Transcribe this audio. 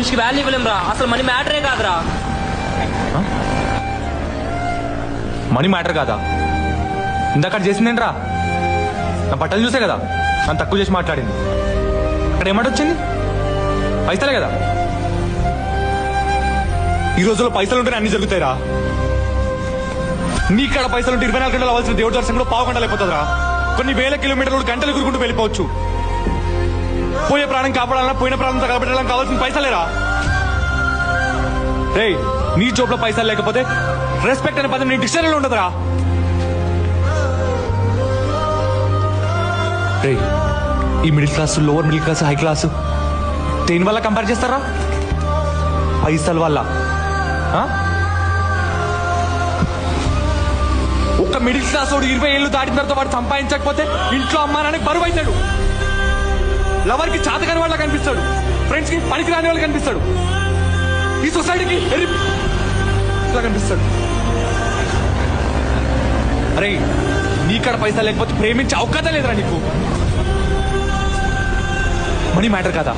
మనిషికి వాల్యూ ఇవ్వలేం రా. అసలు మనీ మ్యాటరే కాదురా. మనీ మ్యాటర్ కాదా? ఇందాక చేసిందేంట్రా? నా బట్టలు చూసే కదా నన్ను తక్కువ చేసి మాట్లాడింది. అక్కడ ఏమాట వచ్చింది? పైసలే కదా. ఈ రోజుల్లో పైసలు ఉంటేనే అన్ని జరుగుతాయిరా. నీ కాడ పైసలు ఉంటే 24 గంటలు అవ్వాల్సిన దేవుడి దర్శనం కూడా పావు గంటలు అయిపోతుందిరా. కొన్ని వేల కిలోమీటర్లు గంటలు ఎగురుకుంటూ వెళ్ళిపోవచ్చు. పోయే ప్రాణం కాపాడాలన్నా పోయిన ప్రాణం తగలబెట్టాలని కావాల్సిన పైసలేరా. రే, నీ జోబులో పైసలు లేకపోతే రెస్పెక్ట్ అనే పదం నీ డిక్షనరీలో ఉండదురా. రే, ఈ middle class, lower middle class, high class దేని వల్ల కంపేర్ చేస్తారా? పైసల వల్ల. ఒక మిడిల్ క్లాస్ వాడు 20 ఏళ్ళు దాటిన తర్వాత వాడు సంపాదించకపోతే ఇంట్లో అమ్మానానికి బరువు అవుతాడు. లవర్ కి చాతకాని వాళ్ళ కనిపిస్తాడు. ఫ్రెండ్స్ కి పనికి రాని వాళ్ళు కనిపిస్తాడు. ఈ సొసైటీకి ఇలా కనిపిస్తాడు. అరే, నీకాడ పైసా లేకపోతే ప్రేమించే అవకాశం లేదురా నీకు. మనీ మ్యాటర్ కదా.